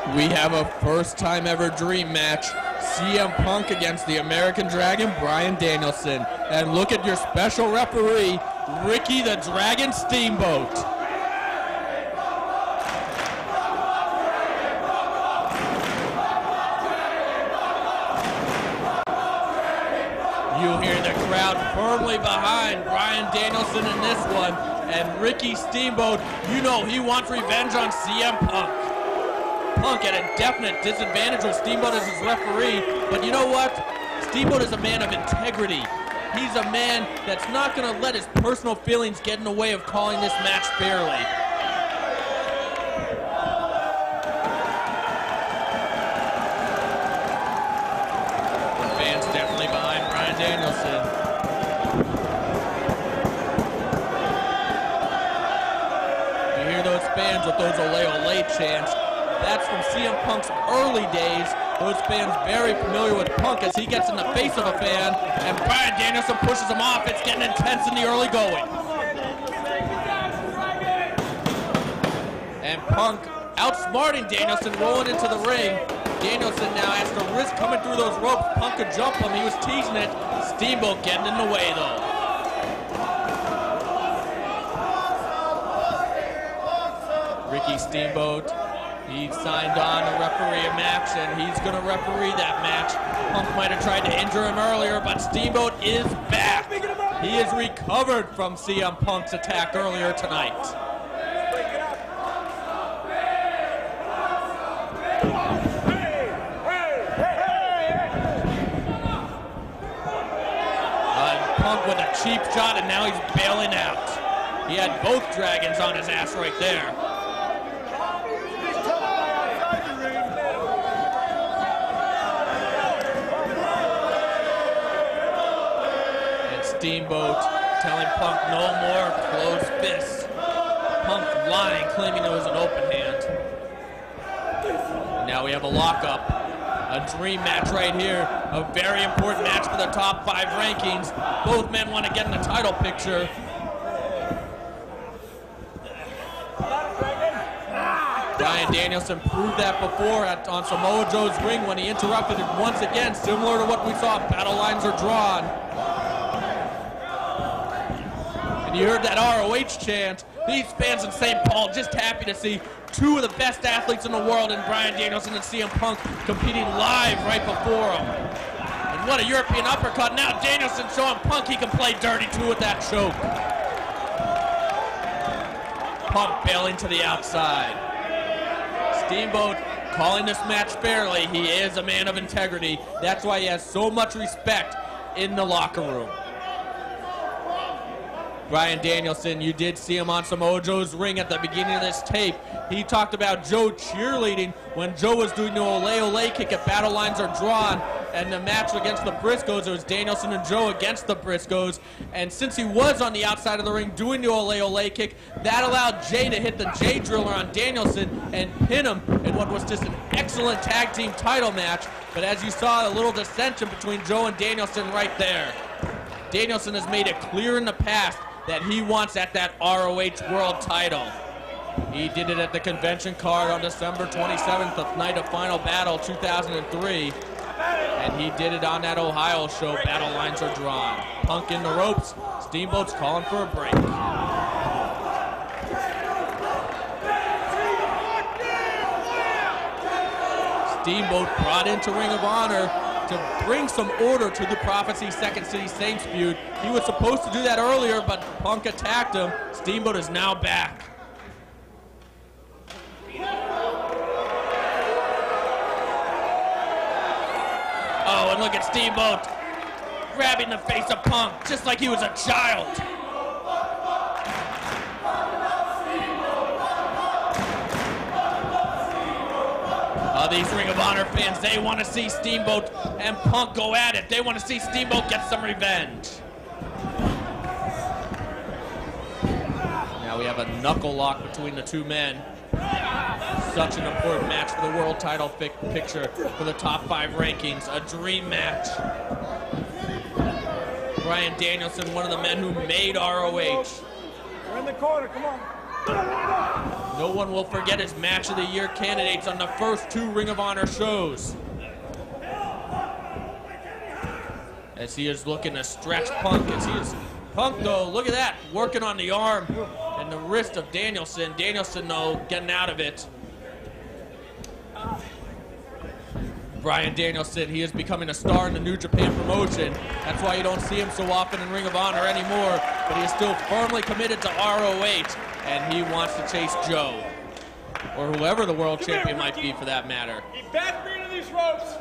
We have a first-time ever dream match. CM Punk against the American Dragon, Bryan Danielson. And look at your special referee, Ricky the Dragon Steamboat. You hear the crowd firmly behind Bryan Danielson in this one. And Ricky Steamboat, you know he wants revenge on CM Punk. Punk at a definite disadvantage with Steamboat as his referee, but you know what? Steamboat is a man of integrity. He's a man that's not going to let his personal feelings get in the way of calling this match fairly. The fans definitely behind Bryan Danielson. You hear those fans with those ole ole chants. That's from CM Punk's early days. Those fans very familiar with Punk as he gets in the face of a fan, and Bryan Danielson pushes him off. It's getting intense in the early going. And Punk outsmarting Danielson, rolling into the ring. Danielson now has to risk coming through those ropes. Punk could jump him. He was teasing it. Steamboat getting in the way, though. Ricky Steamboat. He signed on to referee a match, and he's going to referee that match. Punk might have tried to injure him earlier, but Steamboat is back. He is recovered from CM Punk's attack earlier tonight. Punk with a cheap shot, and now he's bailing out. He had both dragons on his ass right there. Steamboat telling Punk no more closed fists. Punk lying, claiming it was an open hand. And now we have a lockup. A dream match right here. A very important match for the top 5 rankings. Both men want to get in the title picture. Bryan Danielson proved that before on Samoa Joe's ring when he interrupted it once again, similar to what we saw. Battle lines are drawn. And you heard that ROH chant. These fans in St. Paul just happy to see 2 of the best athletes in the world in Bryan Danielson and CM Punk competing live right before him. And what a European uppercut. Now Danielson showing Punk he can play dirty too with that choke. Punk bailing to the outside. Steamboat calling this match fairly. He is a man of integrity. That's why he has so much respect in the locker room. Bryan Danielson, you did see him on Samoa Joe's ring at the beginning of this tape. He talked about Joe cheerleading when Joe was doing the ole ole kick at Battle Lines Are Drawn. And the match against the Briscoes, it was Danielson and Joe against the Briscoes. And since he was on the outside of the ring doing the ole ole kick, that allowed Jay to hit the Jay Driller on Danielson and pin him in what was just an excellent tag team title match. But as you saw, a little dissension between Joe and Danielson right there. Danielson has made it clear in the past that he wants at that ROH World title. He did it at the convention card on December 27th, the night of Final Battle 2003. And he did it on that Ohio show, Battle Lines Are Drawn. Punk in the ropes, Steamboat's calling for a break. Steamboat brought into Ring of Honor to bring some order to the Prophecy Second City Saints feud. He was supposed to do that earlier, but Punk attacked him. Steamboat is now back. Oh, and look at Steamboat grabbing the face of Punk just like he was a child. These Ring of Honor fans, they want to see Steamboat and Punk go at it. They want to see Steamboat get some revenge. Now we have a knuckle lock between the 2 men. Such an important match for the world title picture for the top 5 rankings. A dream match. Bryan Danielson, one of the men who made ROH. We're in the corner, come on. No one will forget his Match of the Year candidates on the first 2 Ring of Honor shows. As he is looking to stretch Punk. Punk, though, look at that, working on the arm and the wrist of Danielson. Danielson, though, getting out of it. Bryan Danielson, he is becoming a star in the New Japan promotion. That's why you don't see him so often in Ring of Honor anymore, but he is still firmly committed to ROH, and he wants to chase Joe, or whoever the world champion might be for that matter. He backed me into these ropes,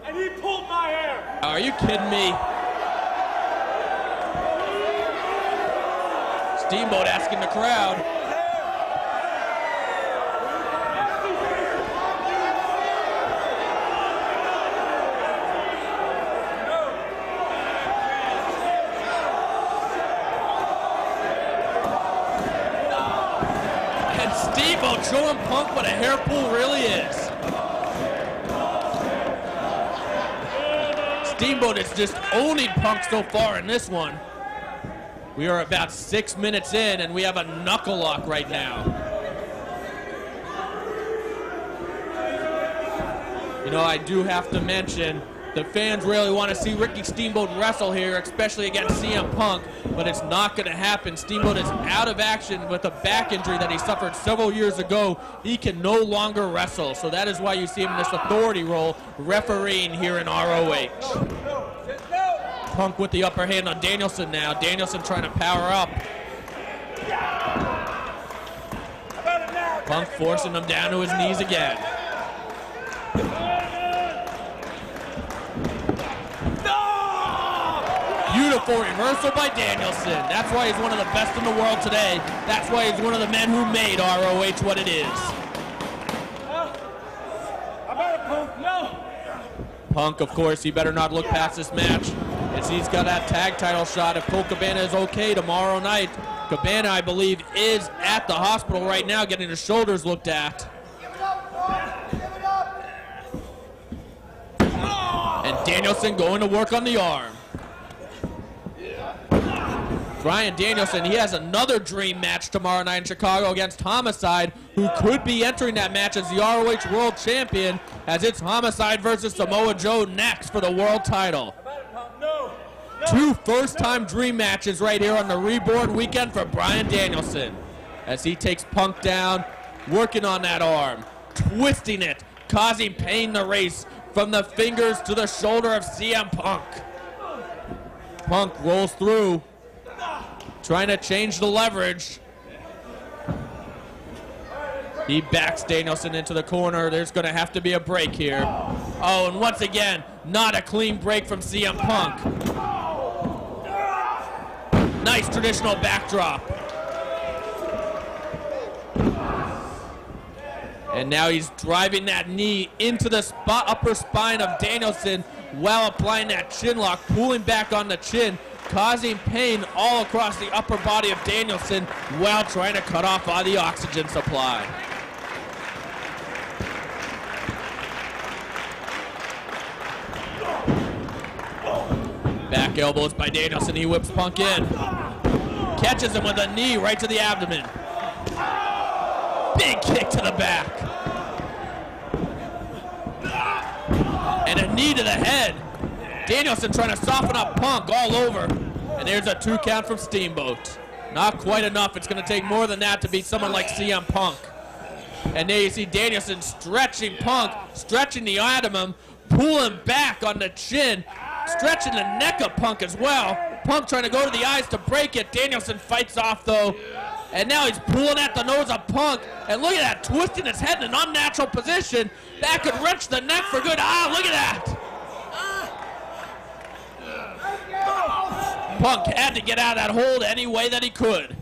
and he pulled my hair. Are you kidding me? Steamboat asking the crowd. And Steamboat showing Punk what a hair pull really is. Steamboat is just owning Punk so far in this one. We are about 6 minutes in, and we have a knuckle lock right now. You know, I do have to mention, the fans really want to see Ricky Steamboat wrestle here, especially against CM Punk, but it's not going to happen. Steamboat is out of action with a back injury that he suffered several years ago. He can no longer wrestle, so that is why you see him in this authority role, refereeing here in ROH. Punk with the upper hand on Danielson now. Danielson trying to power up. Punk forcing him down to his knees again. Beautiful reversal by Danielson. That's why he's one of the best in the world today. That's why he's one of the men who made ROH what it is. Punk, of course, he better not look past this match, as he's got that tag title shot if Colt Cabana is okay tomorrow night. Cabana, I believe, is at the hospital right now getting his shoulders looked at. And Danielson going to work on the arm. Bryan Danielson, he has another dream match tomorrow night in Chicago against Homicide, who could be entering that match as the ROH World Champion, as it's Homicide versus Samoa Joe next for the world title. Two first-time dream matches right here on the Reborn weekend for Bryan Danielson, as he takes Punk down, working on that arm, twisting it, causing pain to race from the fingers to the shoulder of CM Punk. Punk rolls through, trying to change the leverage. He backs Danielson into the corner. There's going to have to be a break here. Oh, and once again, not a clean break from CM Punk. Nice traditional backdrop. And now he's driving that knee into the upper spine of Danielson while applying that chin lock, pulling back on the chin, causing pain all across the upper body of Danielson while trying to cut off all the oxygen supply. Back elbows by Danielson, he whips Punk in. Catches him with a knee right to the abdomen. Big kick to the back. And a knee to the head. Danielson trying to soften up Punk all over. And there's a 2 count from Steamboat. Not quite enough. It's going to take more than that to beat someone like CM Punk. And there you see Danielson stretching Punk, stretching the abdomen, pulling back on the chin, stretching the neck of Punk as well. Punk trying to go to the eyes to break it. Danielson fights off though. And now he's pulling at the nose of Punk. And look at that, twisting his head in an unnatural position. That could wrench the neck for good. Ah, look at that. Punk had to get out of that hold any way that he could.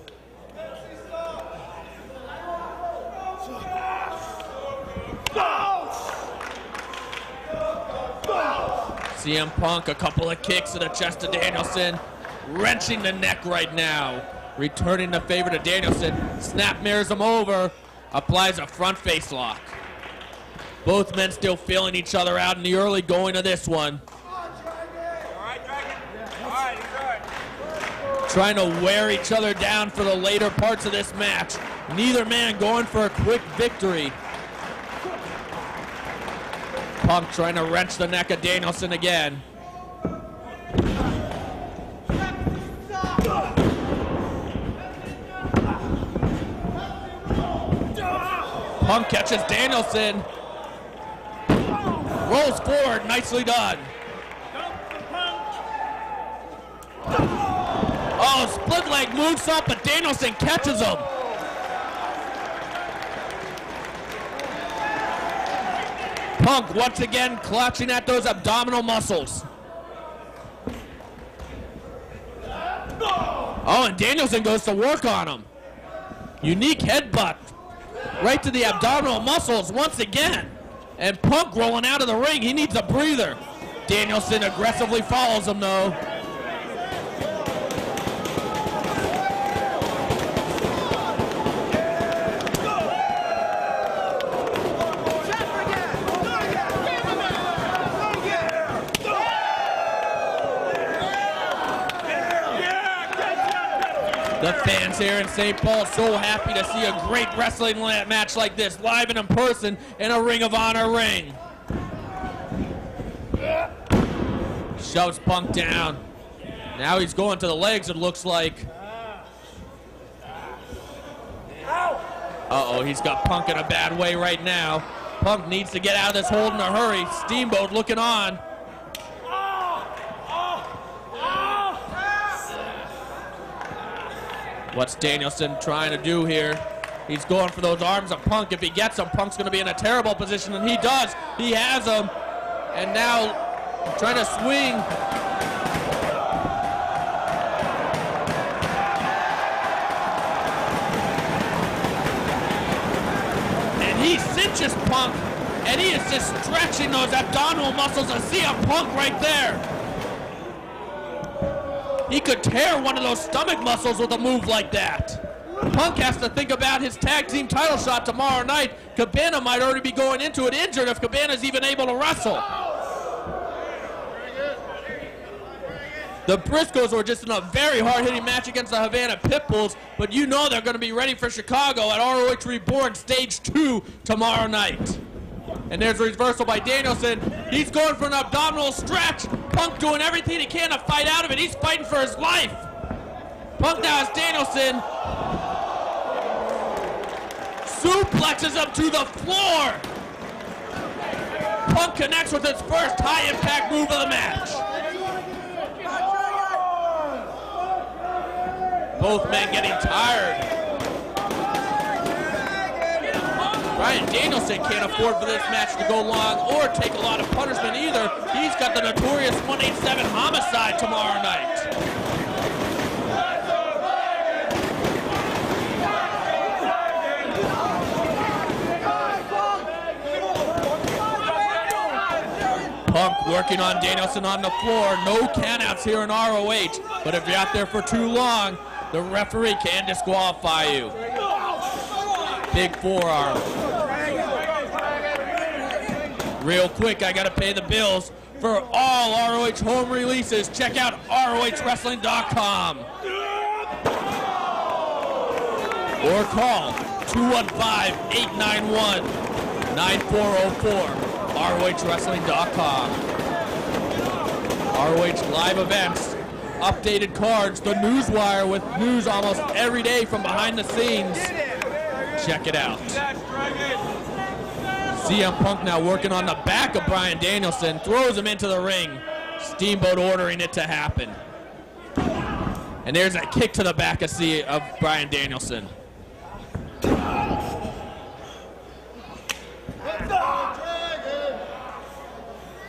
CM Punk, a couple of kicks to the chest of Danielson, wrenching the neck right now. Returning the favor to Danielson, snap mirrors him over, applies a front face lock. Both men still feeling each other out in the early going of this one. Trying to wear each other down for the later parts of this match. Neither man going for a quick victory. Punk trying to wrench the neck of Danielson again. Punk catches Danielson. Rolls forward, nicely done. Oh, split leg moves up, but Danielson catches him. Punk once again clutching at those abdominal muscles. Oh, and Danielson goes to work on him. Unique headbutt right to the abdominal muscles once again. And Punk rolling out of the ring. He needs a breather. Danielson aggressively follows him though. The fans here in St. Paul so happy to see a great wrestling match like this, live and in person in a Ring of Honor ring. Shoves Punk down. Now he's going to the legs, it looks like. Uh-oh, he's got Punk in a bad way right now. Punk needs to get out of this hold in a hurry. Steamboat looking on. What's Danielson trying to do here? He's going for those arms of Punk. If he gets them, Punk's going to be in a terrible position, and he does. He has them. And now trying to swing. And he cinches Punk, and he is just stretching those abdominal muscles of CM Punk right there. He could tear one of those stomach muscles with a move like that. Punk has to think about his tag team title shot tomorrow night. Cabana might already be going into it injured if Cabana's even able to wrestle. The Briscoes were just in a very hard-hitting match against the Havana Pitbulls, but you know they're going to be ready for Chicago at ROH Reborn Stage 2 tomorrow night. And there's a reversal by Danielson. He's going for an abdominal stretch. Punk doing everything he can to fight out of it. He's fighting for his life. Punk now has Danielson. Suplexes him to the floor. Punk connects with his first high-impact move of the match. Both men getting tired. Bryan Danielson can't afford for this match to go long or take a lot of punishment either. He's got the notorious 187 homicide tomorrow night. Punk working on Danielson on the floor. No countouts here in ROH, but if you're out there for too long, the referee can disqualify you. Big forearm. Real quick, I gotta pay the bills. For all ROH home releases, check out ROHWrestling.com. Or call 215-891-9404. ROHWrestling.com. ROH live events, updated cards, the Newswire with news almost every day from behind the scenes. Check it out. CM Punk now working on the back of Bryan Danielson, throws him into the ring. Steamboat ordering it to happen. And there's a kick to the back of Bryan Danielson.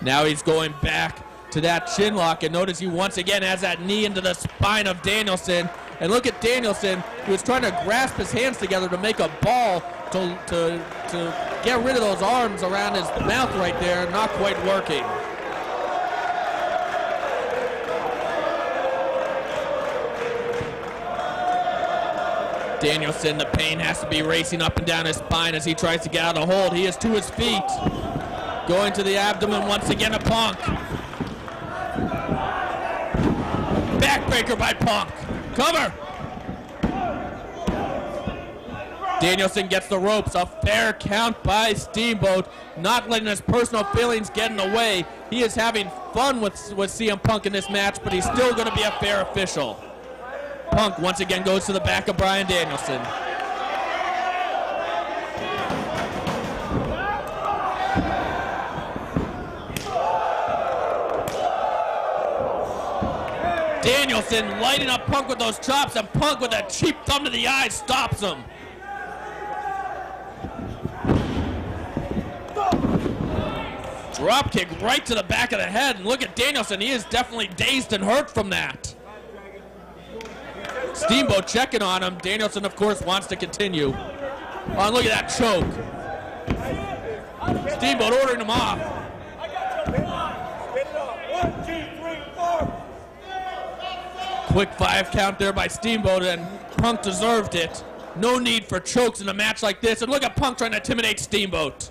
Now he's going back to that chin lock, and notice he once again has that knee into the spine of Danielson. And look at Danielson, who was trying to grasp his hands together to make a ball to get rid of those arms around his mouth right there, not quite working. Danielson, the pain has to be racing up and down his spine as he tries to get out of the hold. He is to his feet. Going to the abdomen once again to Punk. Backbreaker by Punk. Cover. Danielson gets the ropes, a fair count by Steamboat, not letting his personal feelings get in the way. He is having fun with CM Punk in this match, but he's still going to be a fair official. Punk once again goes to the back of Bryan Danielson. Danielson lighting up Punk with those chops, and Punk with a cheap thumb to the eye stops him. Drop kick right to the back of the head, and look at Danielson, he is definitely dazed and hurt from that. Steamboat checking on him. Danielson, of course, wants to continue. Oh, look at that choke. Steamboat ordering him off. Quick 5 count there by Steamboat, and Punk deserved it. No need for chokes in a match like this, and look at Punk trying to intimidate Steamboat.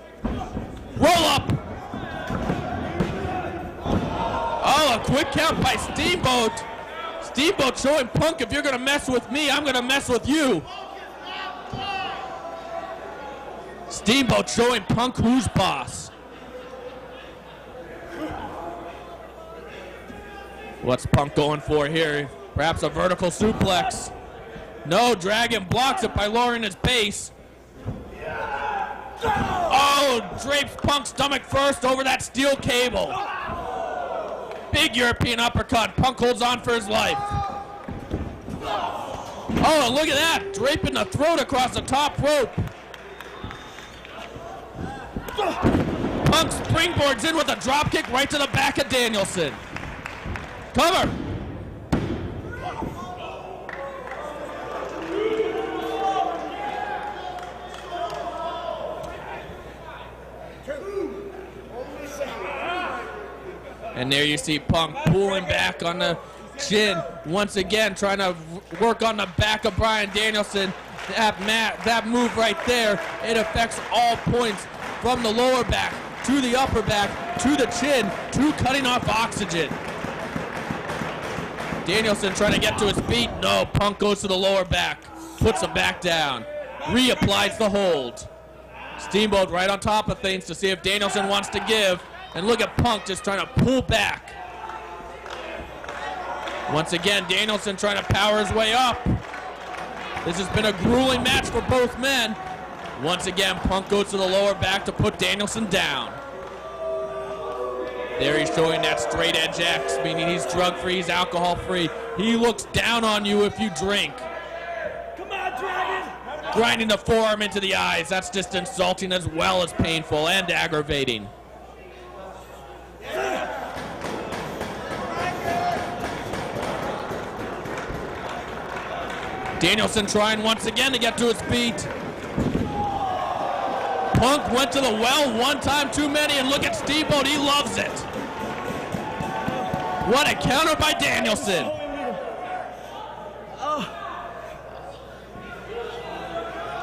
Roll up. Oh, a quick count by Steamboat. Steamboat showing Punk, if you're going to mess with me, I'm going to mess with you. Steamboat showing Punk who's boss. What's Punk going for here? Perhaps a vertical suplex. No, Dragon blocks it by lowering his base. Oh, drapes Punk's stomach first over that steel cable. Big European uppercut. Punk holds on for his life. Oh, look at that. Draping the throat across the top rope. Punk springboards in with a drop kick right to the back of Danielson. Cover. And there you see Punk pulling back on the chin. Once again, trying to work on the back of Bryan Danielson. That move right there, it affects all points from the lower back to the upper back to the chin to cutting off oxygen. Danielson trying to get to his feet. No, Punk goes to the lower back, puts him back down, reapplies the hold. Steamboat right on top of things to see if Danielson wants to give. And look at Punk just trying to pull back. Once again, Danielson trying to power his way up. This has been a grueling match for both men. Once again, Punk goes to the lower back to put Danielson down. There he's showing that straight edge X, meaning he's drug-free, he's alcohol-free. He looks down on you if you drink. Come on, Dragon! Grinding the forearm into the eyes. That's just insulting as well as painful and aggravating. Danielson trying once again to get to his feet. Punk went to the well one time too many, and look at Steamboat, he loves it. What a counter by Danielson.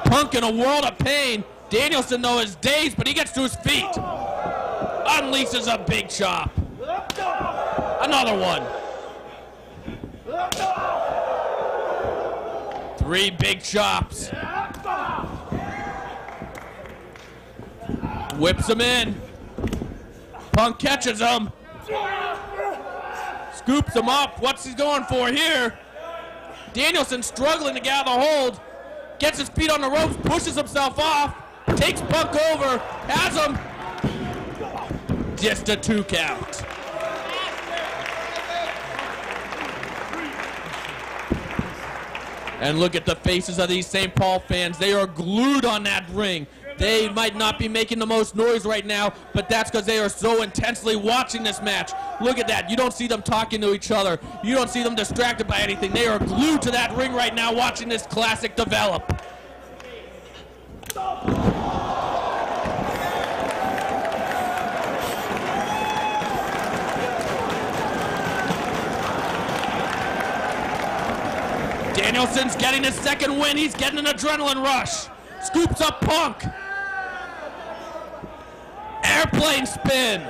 Punk in a world of pain. Danielson, though, is dazed, but he gets to his feet. Unleashes a big chop. Another one. 3 big chops. Whips him in. Punk catches him. Scoops him up. What's he going for here? Danielson struggling to get out of the hold. Gets his feet on the ropes, pushes himself off. Takes Punk over. Has him. Just a 2 count. And look at the faces of these St. Paul fans. They are glued on that ring. They might not be making the most noise right now, but that's because they are so intensely watching this match. Look at that. You don't see them talking to each other. You don't see them distracted by anything. They are glued to that ring right now watching this classic develop. Danielson's getting his second win. He's getting an adrenaline rush. Scoops up Punk. Airplane spin.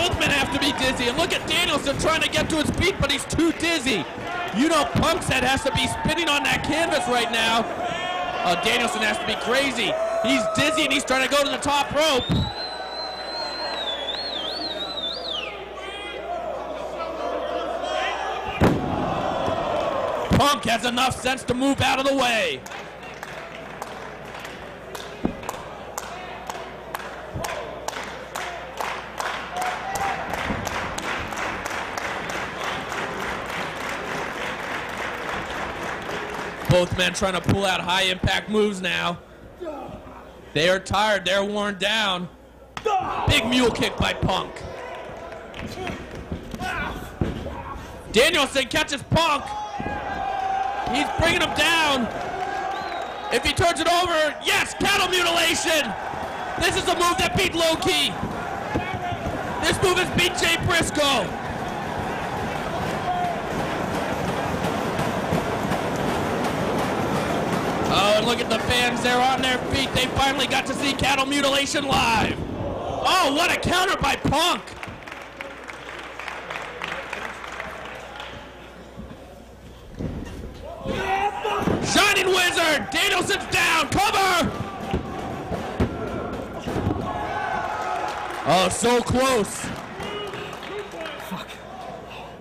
both men have to be dizzy. And look at Danielson trying to get to his feet, but he's too dizzy. You know Punk's head has to be spinning on that canvas right now. Danielson has to be crazy. He's dizzy and he's trying to go to the top rope. Punk has enough sense to move out of the way. Both men trying to pull out high impact moves now. They are tired, they're worn down. Big mule kick by Punk. Danielson catches Punk. He's bringing him down. If he turns it over, yes, cattle mutilation. This is a move that beat Low-Key. This move has beat Jay Briscoe. Oh, and look at the fans, they're on their feet. They finally got to see cattle mutilation live. Oh, what a counter by Punk. Shining Wizard, Danielson's down, cover! Oh, so close. Fuck.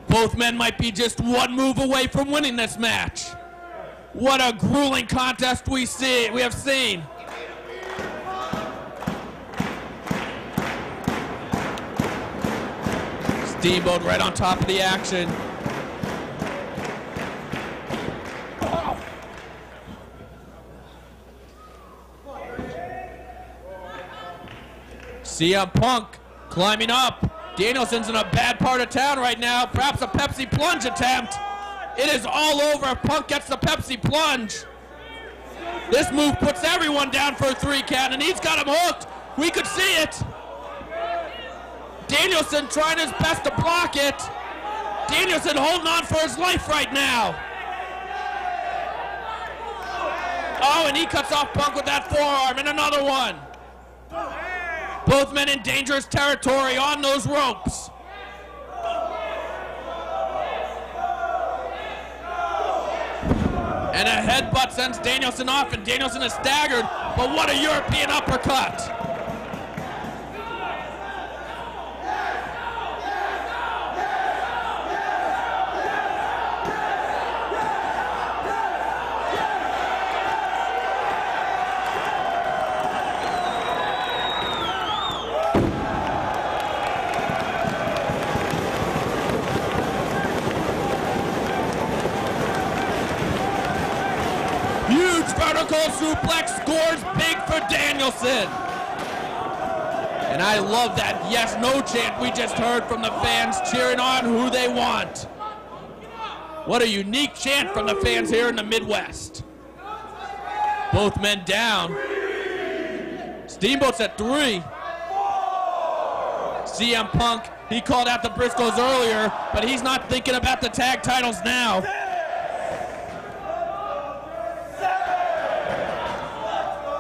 Both men might be just one move away from winning this match. What a grueling contest we have seen. Steamboat right on top of the action. CM Punk climbing up. Danielson's in a bad part of town right now. Perhaps a Pepsi plunge attempt. It is all over if Punk gets the Pepsi plunge. This move puts everyone down for a 3 count, and he's got him hooked. We could see it. Danielson trying his best to block it. Danielson holding on for his life right now. Oh, and he cuts off Punk with that forearm, and another one. Both men in dangerous territory on those ropes. And a headbutt sends Danielson off, and Danielson is staggered, but what a European uppercut. Vertical suplex scores big for Danielson. And I love that yes, no chant we just heard from the fans cheering on who they want. What a unique chant from the fans here in the Midwest. Both men down. Steamboat's at 3. CM Punk, he called out the Briscoes earlier, but he's not thinking about the tag titles now.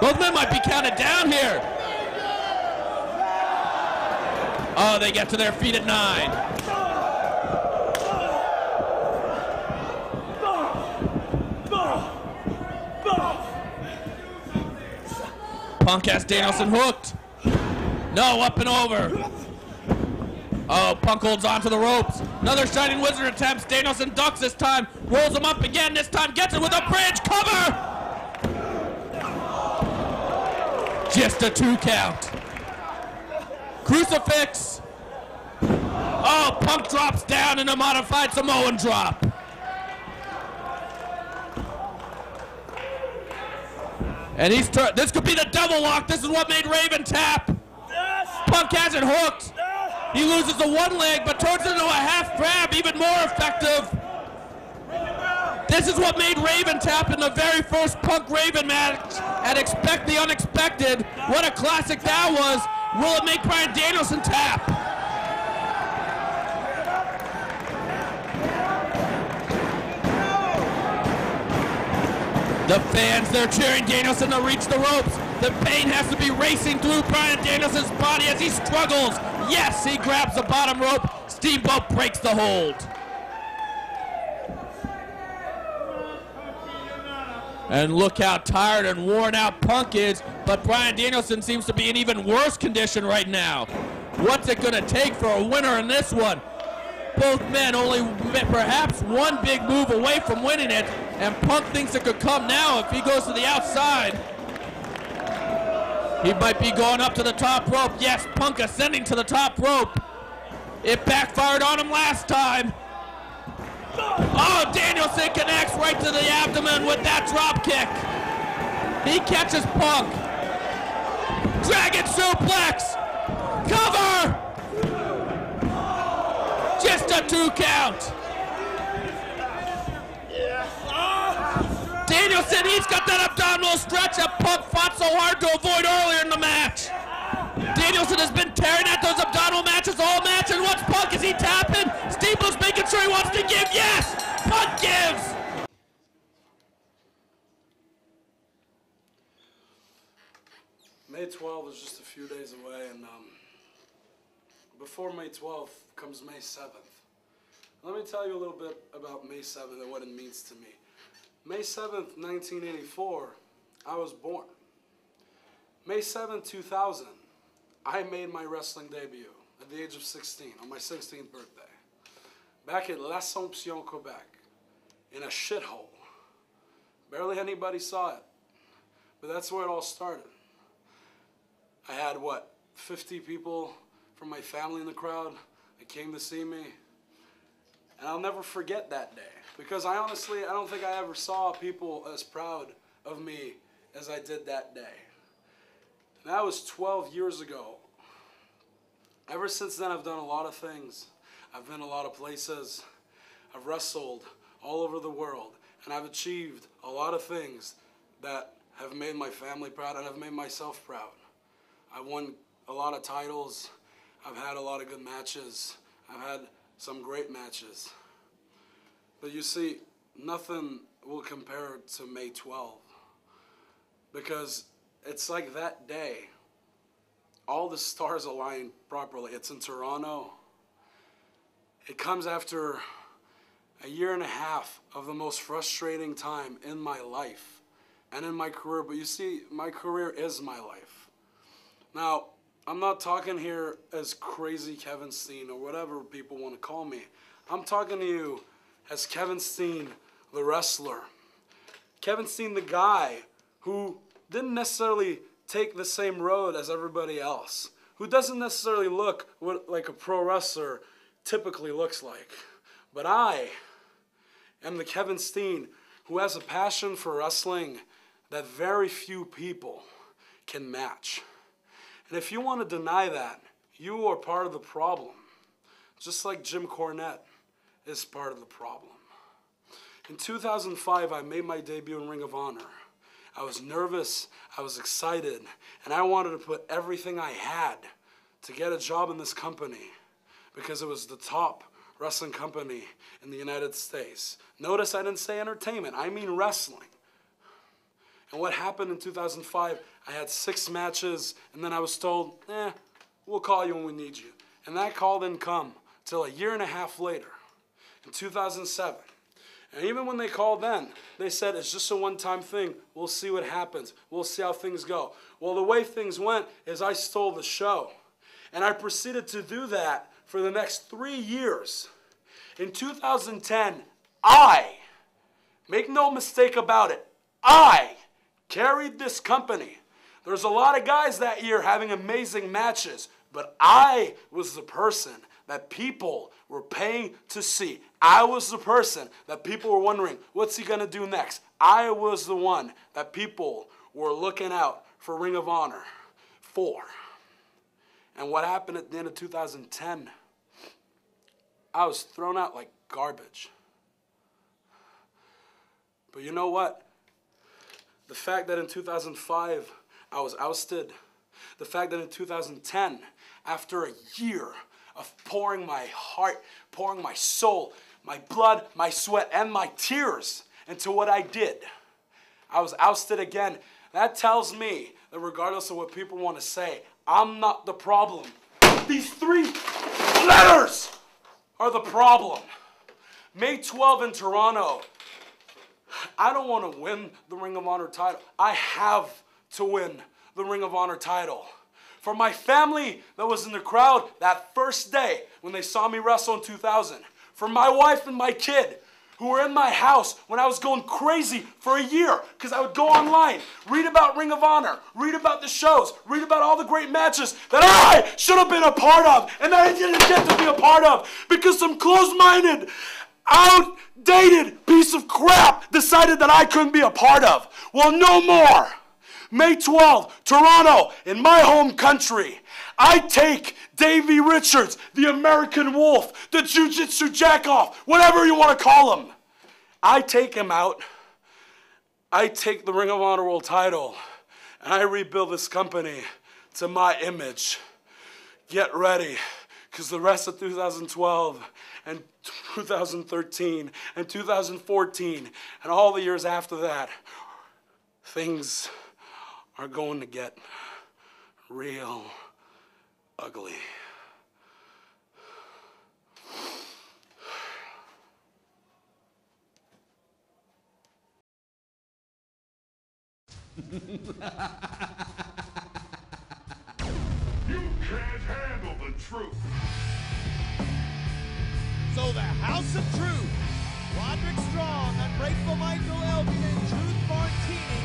Both men might be counted down here. Oh, they get to their feet at 9. Punk has Danielson hooked. No, up and over. Oh, Punk holds on to the ropes. Another Shining Wizard attempts. Danielson ducks this time. Rolls him up again. This time gets it with a bridge. Cover! Just a 2 count. Crucifix. Oh, Punk drops down in a modified Samoan drop. And this could be the double lock. This is what made Raven tap. Punk has it hooked. He loses the one leg, but turns it into a half grab, even more effective. This is what made Raven tap in the very first Punk-Raven match and expect the unexpected. What a classic that was. Will it make Bryan Danielson tap? The fans, they're cheering Danielson to reach the ropes. The pain has to be racing through Bryan Danielson's body as he struggles, Yes, he grabs the bottom rope. Steamboat breaks the hold. And look how tired and worn out Punk is, but Bryan Danielson seems to be in even worse condition right now. What's it gonna take for a winner in this one? Both men only perhaps one big move away from winning it, and Punk thinks it could come now if he goes to the outside. He might be going up to the top rope. Yes, Punk ascending to the top rope. It backfired on him last time. Oh, Danielson connects right to the abdomen with that drop kick. He catches Punk. Dragon suplex. Cover. Just a 2 count. Danielson, he's got that abdominal stretch that Punk fought so hard to avoid earlier in the match. Danielson has been tearing at those abdominal matches all match, and what's Punk? Is he tapping? Steamboat's making sure he wants to give. Yes! Punk gives! May 12th is just a few days away, and before May 12th comes May 7th. Let me tell you a little bit about May 7th and what it means to me. May 7th, 1984, I was born. May 7th, 2000, I made my wrestling debut at the age of 16, on my 16th birthday, back at L'Assomption, Quebec, in a shithole. Barely anybody saw it, but that's where it all started. I had, 50 people from my family in the crowd that came to see me, and I'll never forget that day, because I don't think I ever saw people as proud of me as I did that day. And that was 12 years ago. Ever since then, I've done a lot of things. I've been a lot of places. I've wrestled all over the world, and I've achieved a lot of things that have made my family proud and have made myself proud. I've won a lot of titles. I've had a lot of good matches. I've had some great matches. But you see, nothing will compare to May 12th, because it's like that day, all the stars align properly. It's in Toronto. It comes after a year and a half of the most frustrating time in my life and in my career. But you see, my career is my life. Now, I'm not talking here as crazy Kevin Steen or whatever people want to call me. I'm talking to you as Kevin Steen, the wrestler. Kevin Steen, the guy who didn't necessarily take the same road as everybody else, who doesn't necessarily look like a pro wrestler typically looks like. But I am the Kevin Steen who has a passion for wrestling that very few people can match. And if you want to deny that, you are part of the problem. Just like Jim Cornette is part of the problem. In 2005, I made my debut in Ring of Honor. I was nervous, I was excited, and I wanted to put everything I had to get a job in this company, because it was the top wrestling company in the United States. Notice I didn't say entertainment, I mean wrestling. And what happened in 2005, I had 6 matches, and then I was told, we'll call you when we need you. And that call didn't come till a year and a half later, in 2007. And even when they called then, they said, it's just a one-time thing. We'll see what happens. We'll see how things go. Well, the way things went is I stole the show. And I proceeded to do that for the next 3 years. In 2010, make no mistake about it, I carried this company. There's a lot of guys that year having amazing matches, but I was the person that people were paying to see. I was the person that people were wondering, what's he going to do next? I was the one that people were looking out for Ring of Honor for. And what happened at the end of 2010? I was thrown out like garbage. But you know what? The fact that in 2005 I was ousted, the fact that in 2010, after a year of pouring my heart, pouring my soul, my blood, my sweat, and my tears into what I did, I was ousted again. That tells me that regardless of what people want to say, I'm not the problem. These 3 letters are the problem. May 12 in Toronto. I don't want to win the Ring of Honor title. I have to win the Ring of Honor title. For my family that was in the crowd that first day when they saw me wrestle in 2000. For my wife and my kid who were in my house when I was going crazy for a year because I would go online, read about Ring of Honor, read about the shows, read about all the great matches that I should have been a part of and that I didn't get to be a part of because some closed-minded, outdated piece of crap decided that I couldn't be a part of. Well, no more. May 12th, Toronto, in my home country. I take Davey Richards, the American Wolf, the Jiu-Jitsu Jackoff, whatever you want to call him. I take him out. I take the Ring of Honor World title, and I rebuild this company to my image. Get ready, because the rest of 2012 and 2013 and 2014 and all the years after that, things are going to get real ugly. You can't handle the truth. So the House of Truth, Roderick Strong, Unbreakable Michael Elgin, and Truth Martini,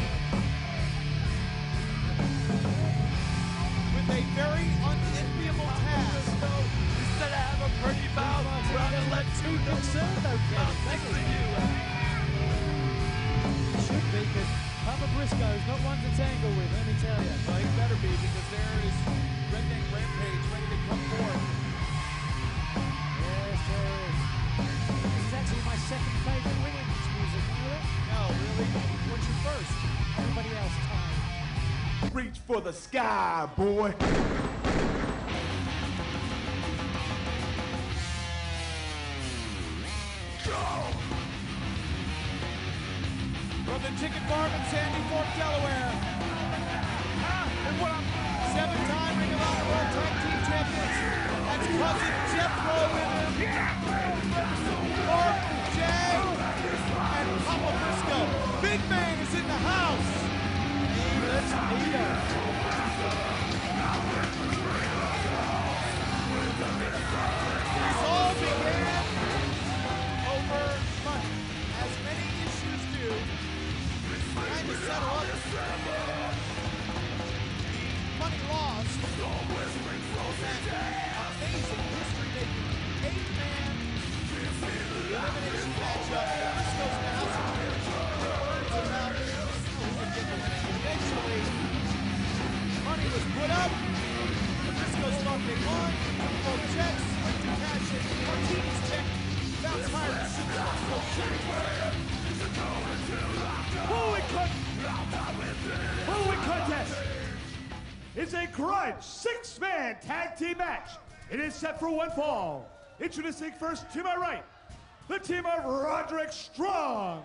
with a very unenviable task. You said I have a pretty mouth. Well, I'm gonna let Truth concerned, okay. I'm thinking of you. Should be, because Papa Briscoe is not one to tangle with, let me tell you. Well, he better be, because there is Redneck Rampage ready to come forth. Yes, there is. This is actually my second favorite women's music, you know that? No, really? What's your first? Everybody else tied. Reach for the sky, boy. From the Chicken Farm in Sandy Fork, Delaware. Seven-time Ring of Honor World Tag Team Champions. That's cousin Jethro with him. Mark, Jay, and Papa Briscoe. Big Man is in the house. Let's meet up. This all began over money, as many issues do. Trying to settle up the money lost. That amazing history-making 8-man elimination matchup. Briscoe's in the house. Eventually, money was put up. The Briscoes thought they won. Both checks went to cash in. Martini's check bounced higher than Superstar's full check. Following contest is a grudge 6-man tag team match. It is set for one fall. Introducing first to my right, the team of Roderick Strong,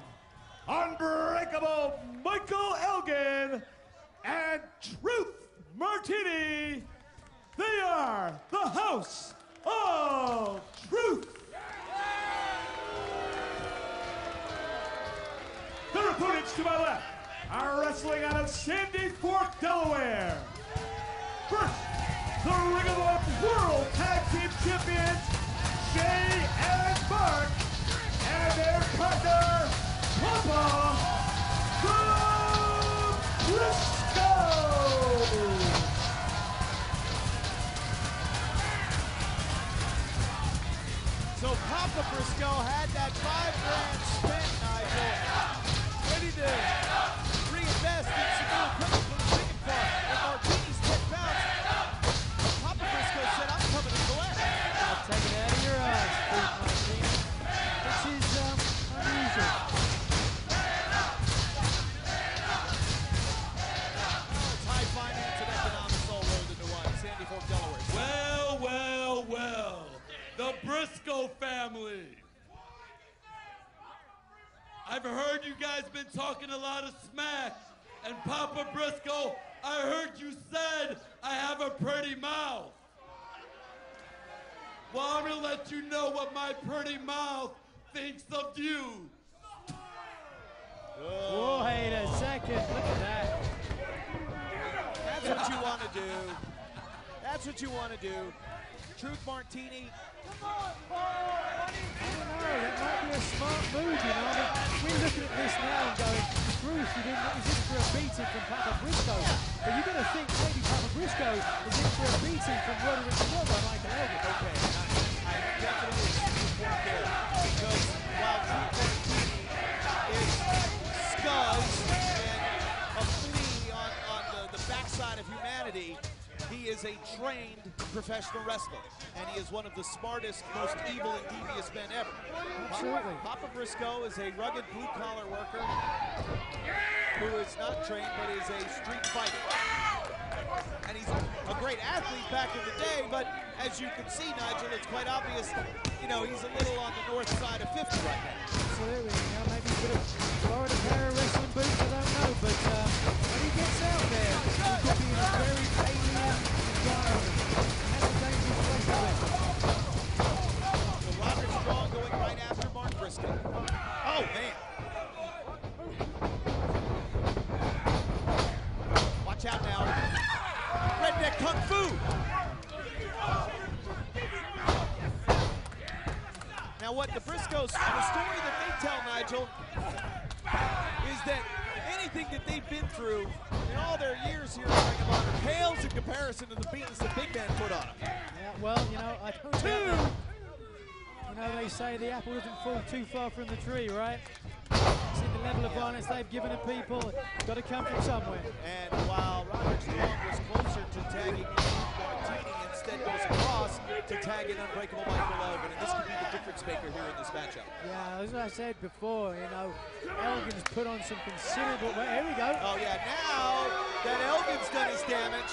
Unbreakable Michael Elgin, and Truth Martini. They are the House of Truth. Their opponents to my left are wrestling out of Sandy Fork, Delaware. First, the Ring of Honor World Tag Team Champions, Jay and Mark, and their partner, Papa Briscoe. So Papa Briscoe had that $5,000 spent, Nigel, ready to reinvest in some new equipment from the chicken farm. And Martini's 10 pounds. Papa Briscoe said, I'm coming to collect. I'll take it out of your eyes, Truth Martini. This is unusual. It's high finance and economics all rolled into one. Sandy Fork, Delaware. Well, well, well. The Briscoe family. I've heard you guys been talking a lot of smack. And Papa Briscoe, I heard you said I have a pretty mouth. Well, I'm gonna let you know what my pretty mouth thinks of you. Oh, wait a second. Look at that. That's what you want to do. That's what you want to do. Truth Martini. I don't know, that might be a smart move, you know. I mean, we're looking at this now and going, Bruce, he's in for a beating from Papa Briscoe. But you've got to think maybe Papa Briscoe is in for a beating from Roderick Strong by Michael Elgin. Okay, I definitely see the point there. Because while Truth Martini is scuzz and a flea on the backside of humanity, he is a trained professional wrestler, and he is one of the smartest, most evil and devious men ever. Absolutely. Papa Briscoe is a rugged blue-collar worker who is not trained, but is a street fighter. And he's a great athlete back in the day, but as you can see, Nigel, it's quite obvious, you know, he's a little on the north side of 50 right now. Absolutely. You know, maybe a bit of Florida pair of wrestling boots, I don't know, but when he gets out there, he could be in a very alien environment. That's a dangerous place to be. So Roderick Strong going right after Mark Briscoe. Oh, man. Watch out now. Redneck Kung Fu. Now what the Briscoes, the story that they tell, Nigel, is that anything that they've been through in all their years here in Ring of Honor pales in comparison to the beatings the big man put on them. Yeah, well, you know, I don't know. You know, they say the apple doesn't fall too far from the tree, right? See the level of violence they've given the people. It's got to come from somewhere. And while Roderick Strong was closer to tagging Martini, instead goes across to tag in Unbreakable Michael Elgin. And this could be the difference maker here in this matchup. Yeah, as I said before, you know, Elgin's put on some considerable... Well, here we go. Oh, yeah, now that Elgin's done his damage,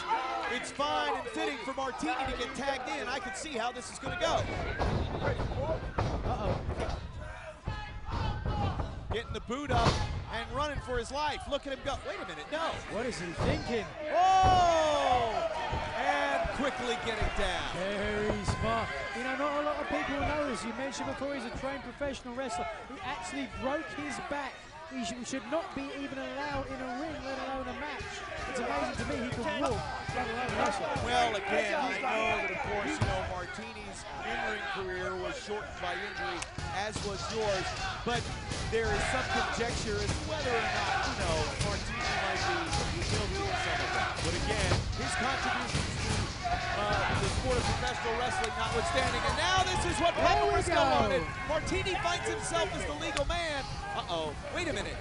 it's fine and fitting for Martini to get tagged in. I can see how this is going to go. Uh-oh. Getting the boot up and running for his life. Look at him go. Wait a minute, no. What is he thinking? Oh! And quickly getting down. Very smart. You know, not a lot of people know this. You mentioned before he's a trained professional wrestler. He actually broke his back. He should not be even allowed in a ring, let alone a match. It's amazing to me he can walk, let alone wrestle. Well, again, I know that, of course, you know, Martini's in-ring career was shortened by injury, as was yours. But there is some conjecture as to whether or not, you know, Martini might be guilty of some of that. But again, his contributions to the sport of professional wrestling notwithstanding. And now this is what Papa Briscoe wanted. Martini finds himself as the legal man. Uh-oh, wait a minute.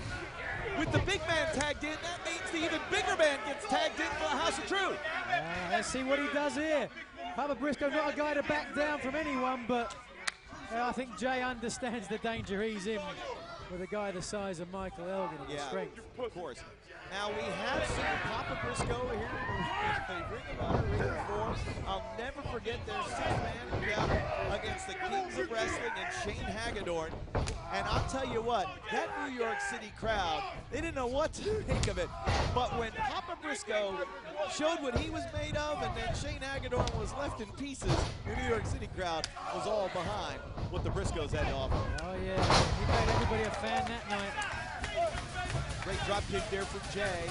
With the big man tagged in, that means the even bigger man gets tagged in for the House of Truth. Let's see what he does here. Papa Briscoe, not a guy to back down from anyone, but I think Jay understands the danger he's in with a guy the size of Michael Elgin and the strength. Of course. Now we have seen Papa Briscoe here in the Ring of Honor Ring of 4. I'll never forget their six-man encounter against the Kings of Wrestling and Shane Hagedorn. And I'll tell you what, that New York City crowd, they didn't know what to make of it. But when Papa Briscoe showed what he was made of, and then Shane Hagedorn was left in pieces, the New York City crowd was all behind what the Briscoes had to offer. Oh yeah, he made everybody a fan that night. Great drop kick there from Jay.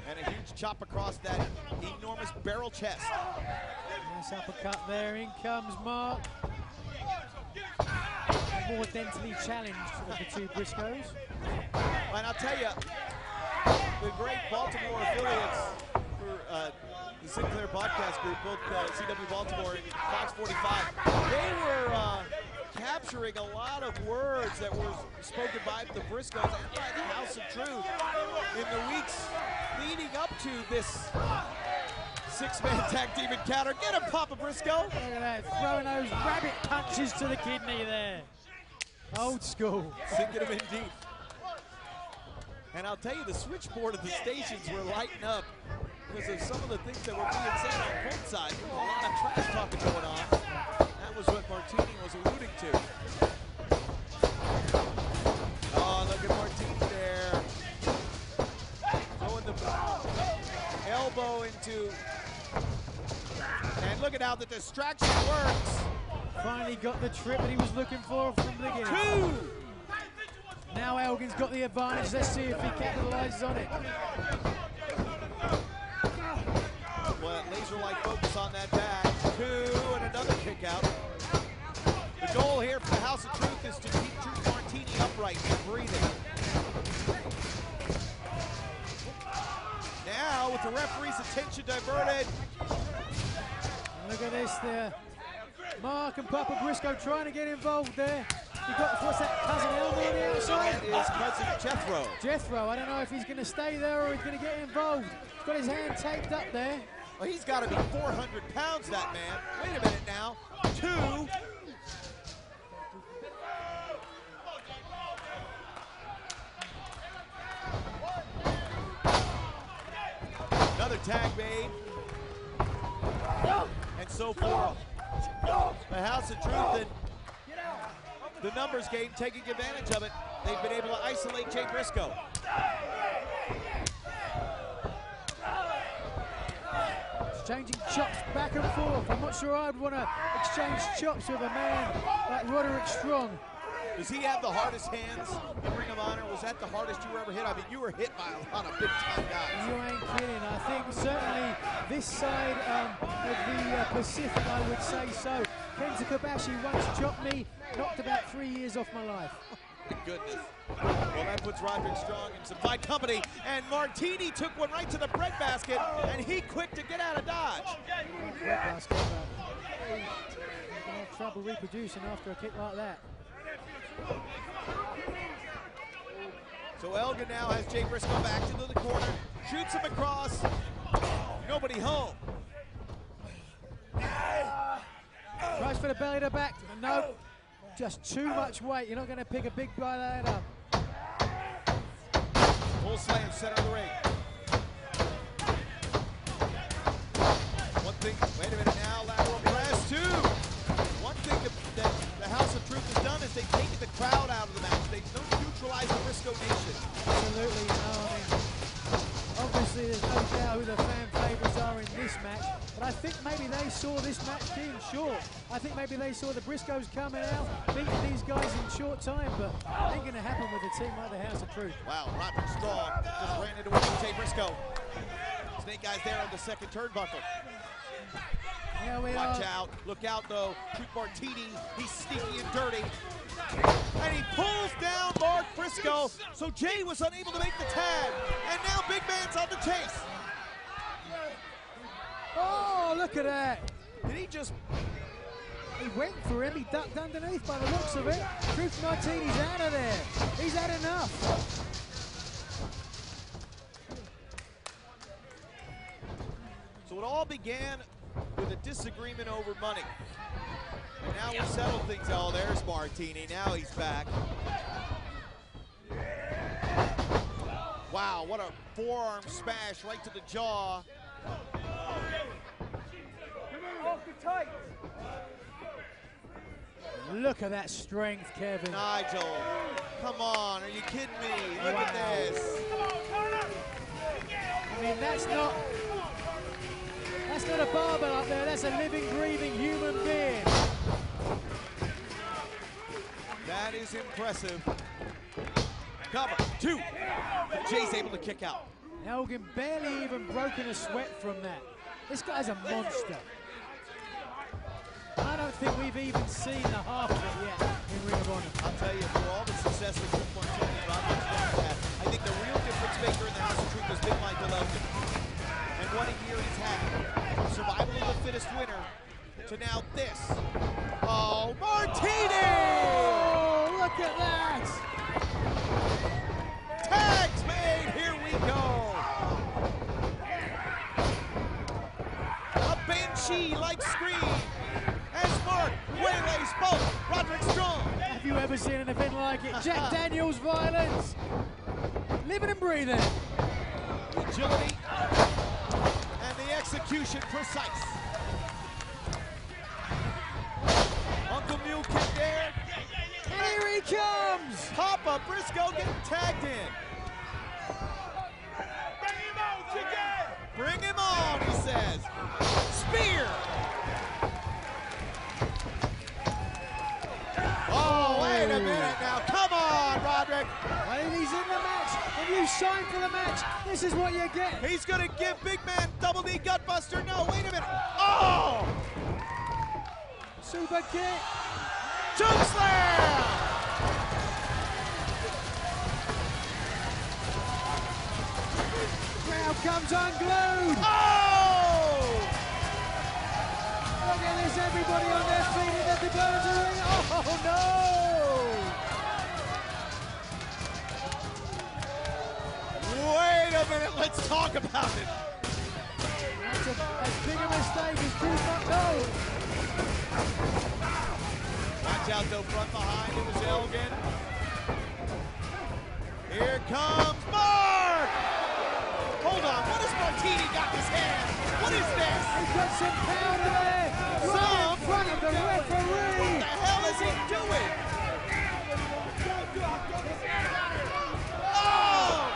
And a huge chop across that enormous barrel chest. Nice uppercut there. In comes Mark. More dentally challenged of the two Briscoes. And I'll tell you, the great Baltimore affiliates for the Sinclair Podcast Group, both CW Baltimore and Fox 45, they were capturing a lot of words that were spoken by the Briscoes and by the House of Truth in the weeks leading up to this six-man tag team encounter. Get him, Papa Briscoe! Look at that, throwing those rabbit punches to the kidney there. Old school. Sinking him in deep. And I'll tell you, the switchboard of the stations were lighting up because of some of the things that were being said on both sides. There was a lot of trash talking going on. That was what Martini was alluding to. Oh, look at Martini there. Throwing the elbow into look at how the distraction works. Finally got the trip that he was looking for from the beginning. 2. Now Elgin's got the advantage. Let's see if he capitalizes on it. Well, laser-like focus on that back. 2, and another kick out. The goal here for the House of Truth is to keep Truth Martini upright and breathing. Now, with the referee's attention diverted. Look at this there. Mark and Papa Briscoe trying to get involved there. You got, what's that, Cousin Elmer on the outside? That is Cousin Jethro. Jethro, I don't know if he's going to stay there or he's going to get involved. He's got his hand taped up there. Well, he's got to be 400 pounds, that man. Wait a minute now. 2. Another tag made. And so forth. The House of Truth and the numbers game taking advantage of it. They've been able to isolate Jay Briscoe. Exchanging chops back and forth. I'm not sure I'd want to exchange chops with a man like Roderick Strong. Does he have the hardest hands in Ring of Honor? Was that the hardest you were ever hit? I mean, you were hit by a lot of big-time guys. You ain't kidding. I think certainly this side of the Pacific, I would say so. Kenta Kobashi once chopped me, knocked about 3 years off my life. My goodness. Well, that puts Roderick Strong in some fine company, and Martini took one right to the breadbasket, and he quick to get out of dodge. Breadbasket, you're going to have trouble reproducing after a kick like that. So Elgin now has Jay Briscoe back into the corner, shoots him across, nobody home. Tries for the belly to back, no, just too much weight. You're not going to pick a big guy like that up. Full slam, center of the ring. One thing, wait a minute now, lateral press, 2. One thing that the House of Truth has done is they've taken the crowd out of the match. They've neutralized the Briscoe Nation. Absolutely, you know, I mean, obviously there's no doubt who the fan favorites are in this match, but I think maybe they saw this match being short. I think maybe they saw the Briscoes coming out, beating these guys in short time, but ain't gonna happen with a team like the House of Truth. Wow, Roderick Strong just ran into it with Jay Briscoe. Snake Eyes there on the second turnbuckle. Watch out, look out though. Truth Martini, he's sneaky and dirty. And he pulls down Mark Briscoe, so Jay was unable to make the tag. And now Big Man's on the chase. Oh, look at that. Did he just... He went for him, he ducked underneath by the looks of it. Truth Martini's out of there. He's had enough. So it all began with a disagreement over money. And now we settle things. Oh, there's Martini. Now he's back. Wow, what a forearm smash right to the jaw. Look at that strength, Kevin. Nigel, come on, are you kidding me? Look at this. I mean, that's not a barbell up there, that's a living, breathing human being. That is impressive. Cover, 2. Jay's able to kick out. Elgin barely even broken a sweat from that. This guy's a monster. I don't think we've even seen the half of it yet in Ring of Honor. I'll tell you, for all the success that Truth Martini and Roderick Strong had, I think the real difference maker in the House of Truth has been Michael Elgin. And what a year he's had. From survival of the fittest winner to now this. Oh, Martini! Oh, look at that! Tags made, here we go. A Banshee-like scream as Mark waylays both Roderick Strong. Have you ever seen an event like it? Jack Daniels violence. Living and breathing. The agility and the execution precise. Uncle Mule kick there. And here he comes! Papa Briscoe getting tagged in. Bring him on, chicken! Bring him on, he says. Spear! Greg. When he's in the match, when you sign for the match, this is what you get. He's going to give big man double knee gutbuster. No, wait a minute. Oh! Super kick. Choke slam! Crowd comes unglued. Oh! Look at this, everybody on their feet in the Burns Arena. Oh no! Wait a minute, let's talk about it. That's as big a mistake as too much. No! Watch out though, front behind, it was Elgin. Here comes Mark! Hold on, what has Martini got in his hand? What is this? He's got some powder there. Right in front of the referee. What the hell is he doing? Oh!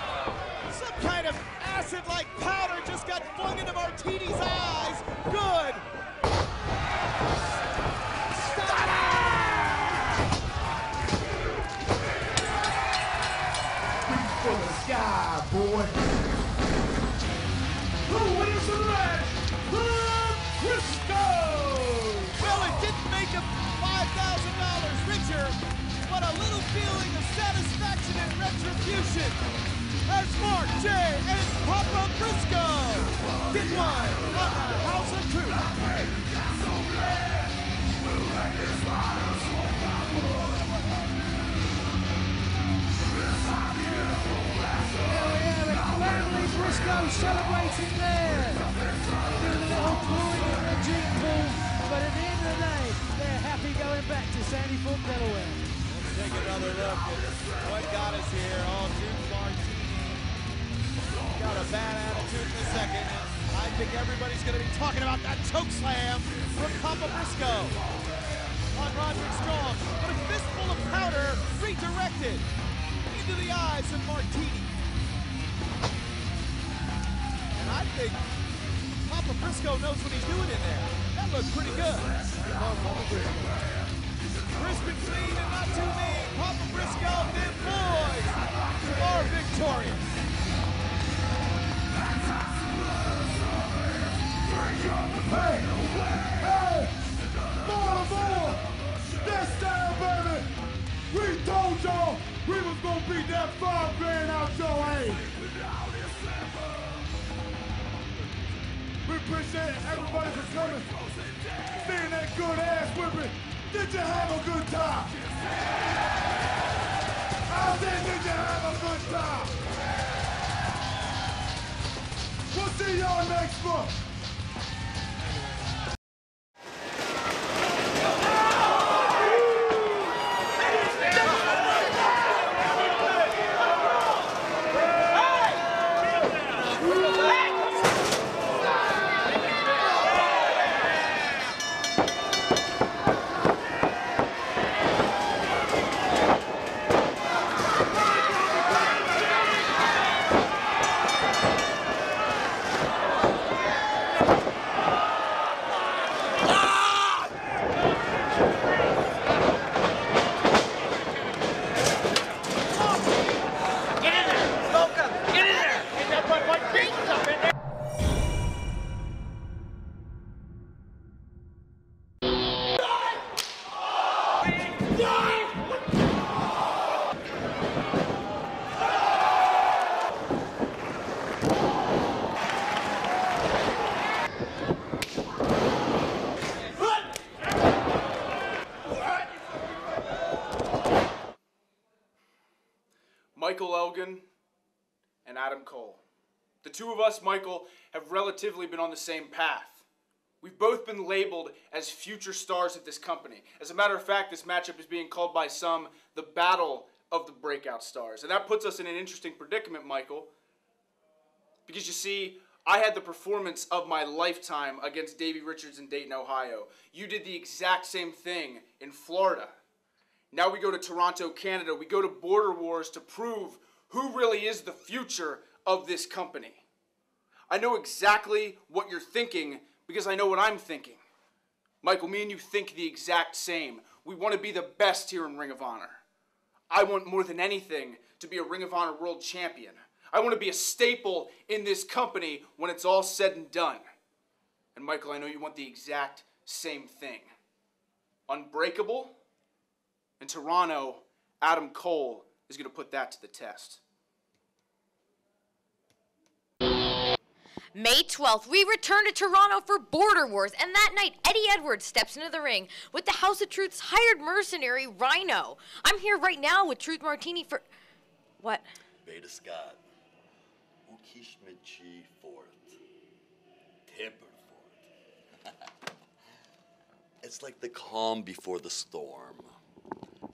Some kind of acid-like powder just got flung into Martini's eyes. Good. Reach for the sky, boy. Who wins the match? Briscoes! Well, it didn't make him $5,000 richer, but a little feeling of satisfaction and retribution as Mark J. and Papa Briscoe did one on the House of Truth. Family Briscoe celebrating there. Doing a little pouring in the gin pool, but at the end of the day, they're happy going back to Sandy Fork, Delaware. Let's take another look at what got us here. All Duke Martini got a bad attitude in a second. I think everybody's going to be talking about that choke slam from Papa Briscoe on Roderick Strong. But a fistful of powder redirected into the eyes of Martini. And I think Papa Briscoe knows what he's doing in there. That looked pretty good. Crisp and clean and not too mean. Papa Briscoe, them boys are victorious. Hey! Hey! More! This time, baby! We told y'all we was gonna beat that $5 out your ass! We appreciate everybody for coming, seeing that good ass whipping. Did you have a good time? I said, did you have a good time? We'll see y'all next month. Michael Elgin and Adam Cole. The two of us, Michael, have relatively been on the same path. We've both been labeled as future stars of this company. As a matter of fact, this matchup is being called by some the Battle of the Breakout Stars. And that puts us in an interesting predicament, Michael. Because you see, I had the performance of my lifetime against Davey Richards in Dayton, Ohio. You did the exact same thing in Florida. Now we go to Toronto, Canada. We go to Border Wars to prove who really is the future of this company. I know exactly what you're thinking because I know what I'm thinking. Michael, me and you think the exact same. We want to be the best here in Ring of Honor. I want more than anything to be a Ring of Honor World Champion. I want to be a staple in this company when it's all said and done. And Michael, I know you want the exact same thing. Unbreakable? In Toronto, Adam Cole is going to put that to the test. May 12th, we return to Toronto for Border Wars, and that night, Eddie Edwards steps into the ring with the House of Truth's hired mercenary, Rhino. I'm here right now with Truth Martini for... What? Beta Scott. Ukish Michi Fort. Temper Fort. It's like the calm before the storm.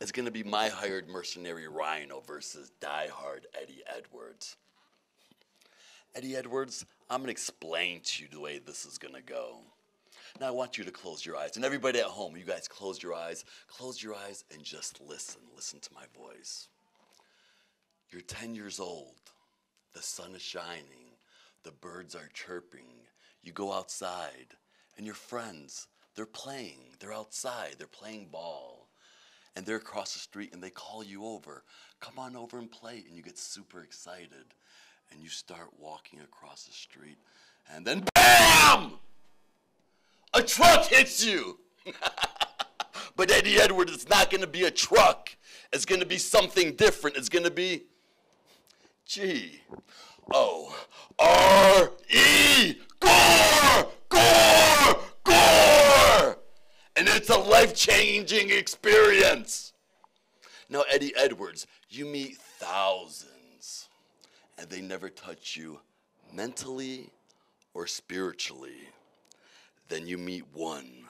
It's gonna be my hired mercenary Rhino versus diehard Eddie Edwards. Eddie Edwards, I'm gonna explain to you the way this is gonna go. Now I want you to close your eyes, and everybody at home, you guys close your eyes and just listen to my voice. You're 10 years old, the sun is shining, the birds are chirping, you go outside, and your friends, they're playing, they're outside, they're playing ball, and they're across the street and they call you over, come on over and play, and you get super excited. And you start walking across the street, and then BAM! A truck hits you! But Eddie Edwards, it's not gonna be a truck. It's gonna be something different. It's gonna be G-O-R-E, gore, gore, gore! And it's a life-changing experience. Now, Eddie Edwards, you meet thousands. And they never touch you mentally or spiritually. Then you meet one,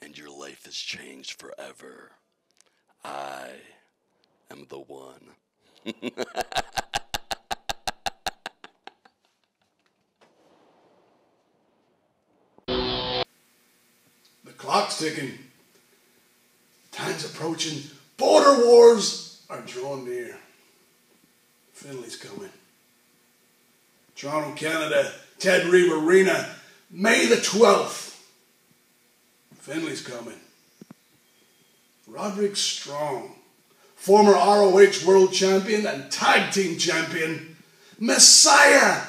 and your life is changed forever. I am the one. The clock's ticking. Time's approaching. Border Wars are drawing near. Finley's coming. Toronto, Canada, Ted Reeve Arena, May the 12th. Finley's coming. Roderick Strong, former ROH World Champion and Tag Team Champion, Messiah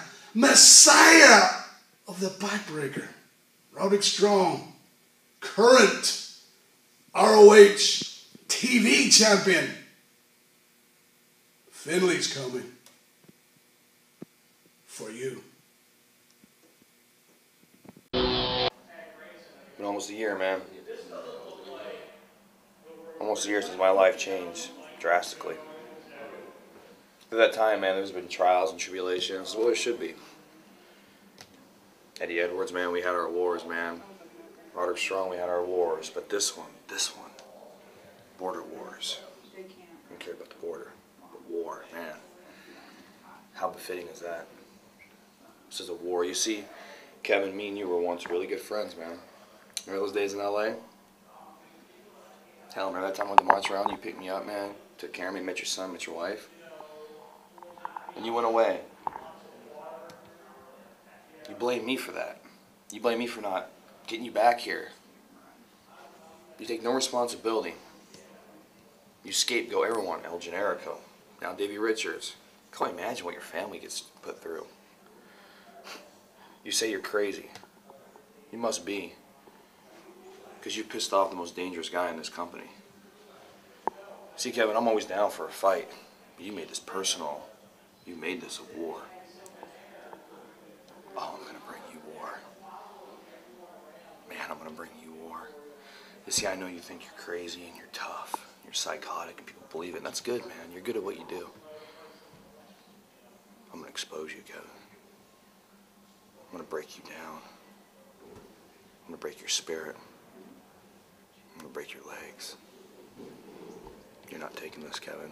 of the Backbreaker. Roderick Strong, current ROH TV Champion. Finley's coming. For you. Been almost a year, man. Almost a year since my life changed drastically. Through that time, man, there's been trials and tribulations. Well, there should be. Eddie Edwards, man, we had our wars, man. Roderick Strong, we had our wars. But this one, border wars. I don't care about the border. But war, man. How befitting is that? This is a war. You see, Kevin, me and you were once really good friends, man. Remember those days in LA? Hell, remember that time when the March around, you picked me up, man, took care of me, met your son, met your wife, and you went away. You blame me for that. You blame me for not getting you back here. You take no responsibility. You scapegoat everyone. El Generico, now Davey Richards. Can't imagine what your family gets put through. You say you're crazy. You must be. Because you pissed off the most dangerous guy in this company. See, Kevin, I'm always down for a fight. But you made this personal. You made this a war. Oh, I'm going to bring you war. Man, I'm going to bring you war. You see, I know you think you're crazy and you're tough. You're psychotic and people believe it. And that's good, man. You're good at what you do. I'm going to expose you, Kevin. I'm going to break you down. I'm going to break your spirit. I'm going to break your legs. You're not taking this, Kevin.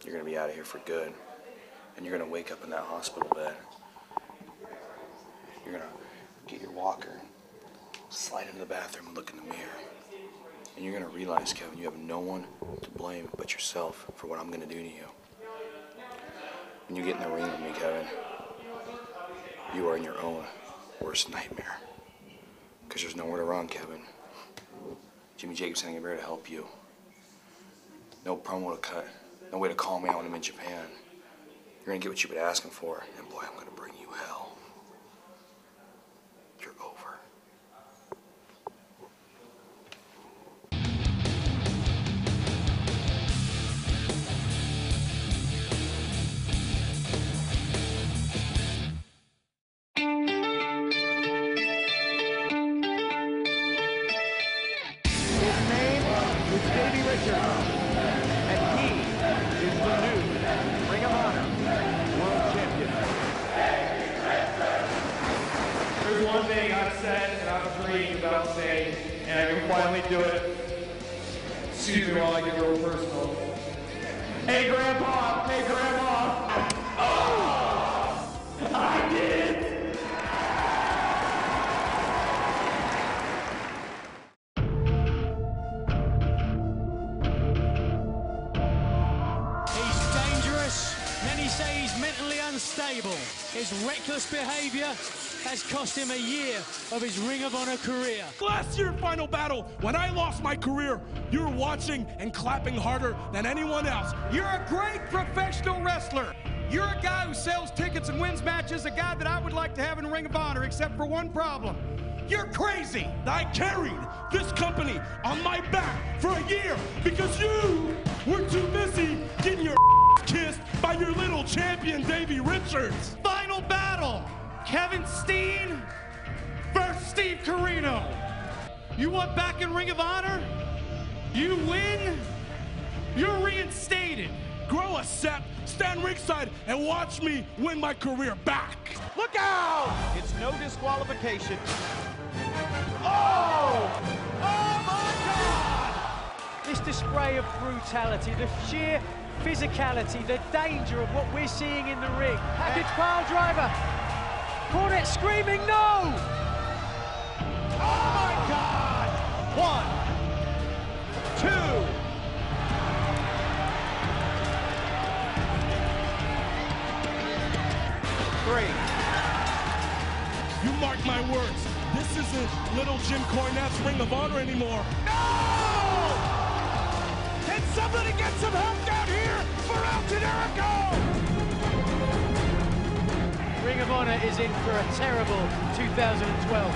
You're going to be out of here for good. And you're going to wake up in that hospital bed. You're going to get your walker, slide into the bathroom and look in the mirror. And you're going to realize, Kevin, you have no one to blame but yourself for what I'm going to do to you. When you get in the ring with me, Kevin, you are in your own worst nightmare. Because there's nowhere to run, Kevin. Jimmy Jacobs ain't here to help you. No promo to cut. No way to call me out when I'm in Japan. You're gonna get what you've been asking for, and boy, I'm gonna bring you hell. You're over. His name is Davey Richards, and he is the new Ring of Honor World Champion. There's one thing I've said and I've dreamed about saying, and I can finally do it. Excuse me while I get real personal. Hey, Grandpa! Hey, Grandma! Oh! I did! He's dangerous. Many say he's mentally unstable. His reckless behavior has cost him a year of his Ring of Honor career. Last year, Final Battle, when I lost my career, you were watching and clapping harder than anyone else. You're a great professional wrestler. You're a guy who sells tickets and wins matches, a guy that I would like to have in Ring of Honor, except for one problem. You're crazy. I carried this company on my back for a year because you were too busy getting your kissed by your little champion, Davey Richards. Final Battle. Kevin Steen versus Steve Corino. You want back in Ring of Honor? You win, you're reinstated. Grow a set, stand ringside, and watch me win my career back. Look out! It's no disqualification. Oh! Oh my God! This display of brutality, the sheer physicality, the danger of what we're seeing in the ring. Package pile driver. Cornette screaming no! Oh my God! 1, 2. You mark my words, this isn't little Jim Cornette's Ring of Honor anymore. No! Can somebody get some help down here for El Generico? Ring of Honor is in for a terrible 2012.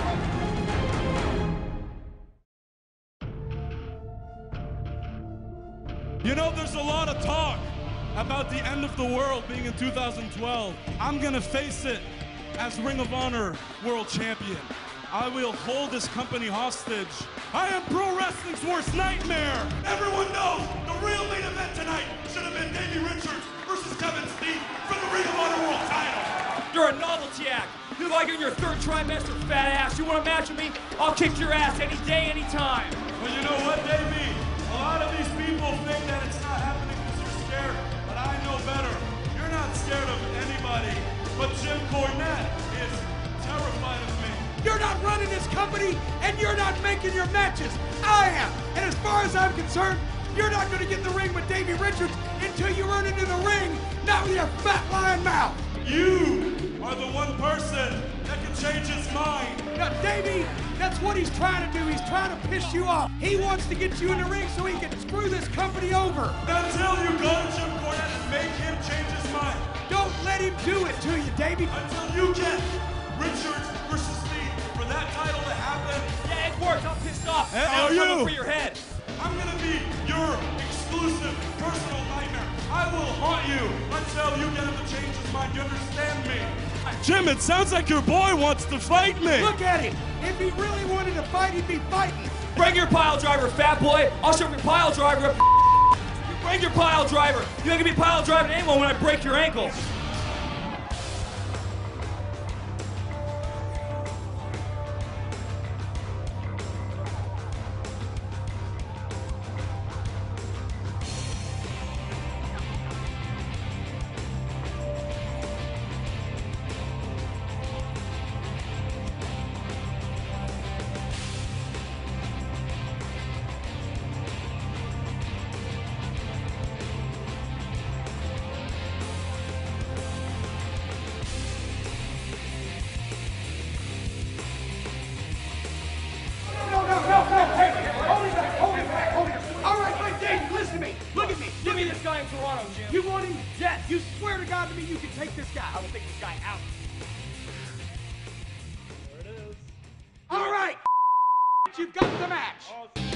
You know, there's a lot of talk about the end of the world being in 2012. I'm gonna face it as Ring of Honor World Champion. I will hold this company hostage. I am pro wrestling's worst nightmare. Everyone knows the real main event tonight should have been Davey Richards versus Kevin Steen for the Ring of Honor World title. You're a novelty act. You're like in your third trimester, fat ass. You want to match with me? I'll kick your ass any day, any time. Well, you know what, Davey? A lot of these people think that it's not happening because they're scared, but I know better. You're not scared of anybody, but Jim Cornette is terrified of me. You're not running this company, and you're not making your matches. I am. And as far as I'm concerned, you're not going to get in the ring with Davey Richards until you run into the ring, not with your fat lying mouth. You are the one person that can change his mind. Now, Davey, that's what he's trying to do. He's trying to piss you off. He wants to get you in the ring so he can screw this company over. Until you go to Jim Cornette and make him change his mind. Don't let him do it to you, Davey. Until you get Richards versus Steve for that title to happen. Yeah, it worked. I'm pissed off. Are I'm you? coming for your head. I'm gonna be your exclusive personal nightmare. I will haunt you until you get him to change his mind. You understand me? Jim, it sounds like your boy wants to fight me. Look at him. If he really wanted to fight, he'd be fighting. Bring your pile driver, fat boy. I'll show your pile driver. You bring your pile driver. You ain't gonna be pile driving anyone when I break your ankle. you've got the match.